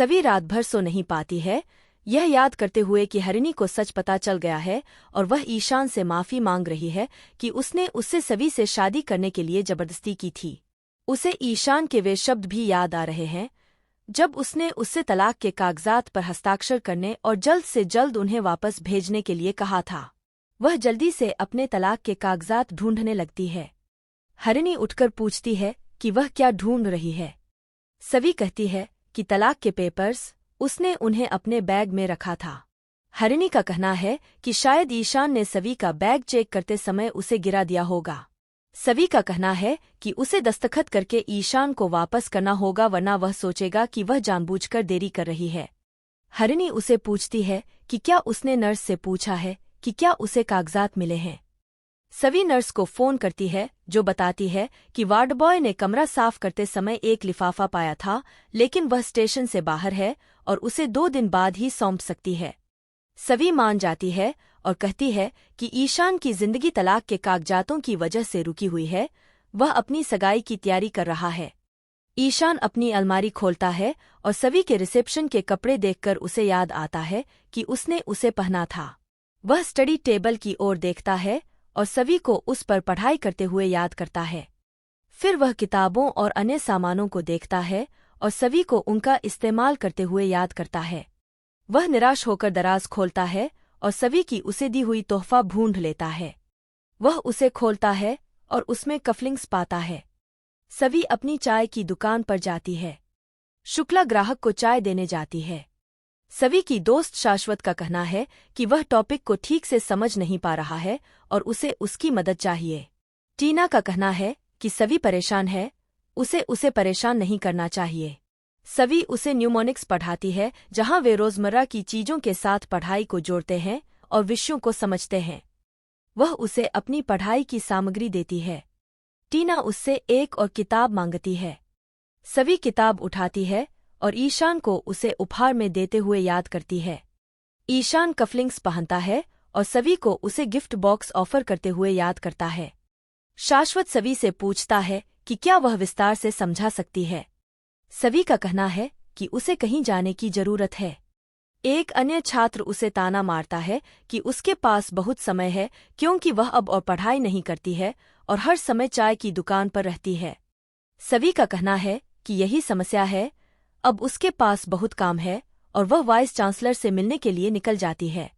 सभी रात भर सो नहीं पाती है, यह याद करते हुए कि हरिणी को सच पता चल गया है और वह ईशान से माफी मांग रही है कि उसने उससे सभी से शादी करने के लिए जबरदस्ती की थी। उसे ईशान के वे शब्द भी याद आ रहे हैं जब उसने उससे तलाक के कागजात पर हस्ताक्षर करने और जल्द से जल्द उन्हें वापस भेजने के लिए कहा था। वह जल्दी से अपने तलाक के कागजात ढूंढने लगती है। हरिणी उठकर पूछती है कि वह क्या ढूंढ रही है। सवी कहती है कि तलाक के पेपर्स उसने उन्हें अपने बैग में रखा था। हरिणी का कहना है कि शायद ईशान ने सवी का बैग चेक करते समय उसे गिरा दिया होगा। सवी का कहना है कि उसे दस्तखत करके ईशान को वापस करना होगा, वरना वह सोचेगा कि वह जानबूझकर देरी कर रही है। हरिणी उसे पूछती है कि क्या उसने नर्स से पूछा है कि क्या उसे कागजात मिले हैं। सवी नर्स को फोन करती है जो बताती है कि वार्ड बॉय ने कमरा साफ करते समय एक लिफाफा पाया था, लेकिन वह स्टेशन से बाहर है और उसे 2 दिन बाद ही सौंप सकती है। सवी मान जाती है और कहती है कि ईशान की जिंदगी तलाक के कागजातों की वजह से रुकी हुई है, वह अपनी सगाई की तैयारी कर रहा है। ईशान अपनी अलमारी खोलता है और सवी के रिसेप्शन के कपड़े देखकर उसे याद आता है कि उसने उसे पहना था। वह स्टडी टेबल की ओर देखता है और सवी को उस पर पढ़ाई करते हुए याद करता है। फिर वह किताबों और अन्य सामानों को देखता है और सवी को उनका इस्तेमाल करते हुए याद करता है। वह निराश होकर दराज खोलता है और सवी की उसे दी हुई तोहफा ढूंढ लेता है। वह उसे खोलता है और उसमें कफलिंग्स पाता है। सवी अपनी चाय की दुकान पर जाती है। शुक्ला ग्राहक को चाय देने जाती है। सवी की दोस्त शाश्वत का कहना है कि वह टॉपिक को ठीक से समझ नहीं पा रहा है और उसे उसकी मदद चाहिए। टीना का कहना है कि सवी परेशान है, उसे परेशान नहीं करना चाहिए। सवी उसे न्यूमोनिक्स पढ़ाती है, जहां वे रोजमर्रा की चीजों के साथ पढ़ाई को जोड़ते हैं और विषयों को समझते हैं। वह उसे अपनी पढ़ाई की सामग्री देती है। टीना उससे एक और किताब मांगती है। सवी किताब उठाती है और ईशान को उसे उपहार में देते हुए याद करती है। ईशान कफलिंग्स पहनता है और सवी को उसे गिफ्ट बॉक्स ऑफर करते हुए याद करता है। शाश्वत सवी से पूछता है कि क्या वह विस्तार से समझा सकती है। सवी का कहना है कि उसे कहीं जाने की जरूरत है। एक अन्य छात्र उसे ताना मारता है कि उसके पास बहुत समय है क्योंकि वह अब और पढ़ाई नहीं करती है और हर समय चाय की दुकान पर रहती है। सवी का कहना है कि यही समस्या है, अब उसके पास बहुत काम है और वह वाइस चांसलर से मिलने के लिए निकल जाती है।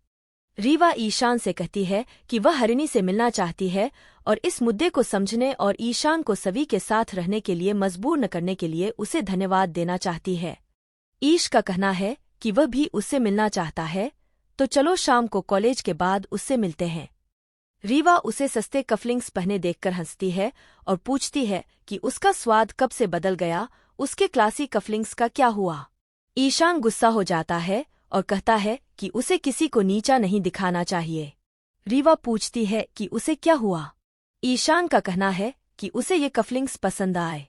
रीवा ईशान से कहती है कि वह हरिणी से मिलना चाहती है और इस मुद्दे को समझने और ईशान को सवी के साथ रहने के लिए मजबूर न करने के लिए उसे धन्यवाद देना चाहती है। ईश का कहना है कि वह भी उससे मिलना चाहता है, तो चलो शाम को कॉलेज के बाद उससे मिलते हैं। रीवा उसे सस्ते कफलिंग्स पहने देखकर हंसती है और पूछती है कि उसका स्वाद कब से बदल गया, उसके क्लासी कफलिंग्स का क्या हुआ। ईशान गुस्सा हो जाता है और कहता है कि उसे किसी को नीचा नहीं दिखाना चाहिए। रीवा पूछती है कि उसे क्या हुआ। ईशान का कहना है कि उसे ये कफलिंग्स पसंद आए।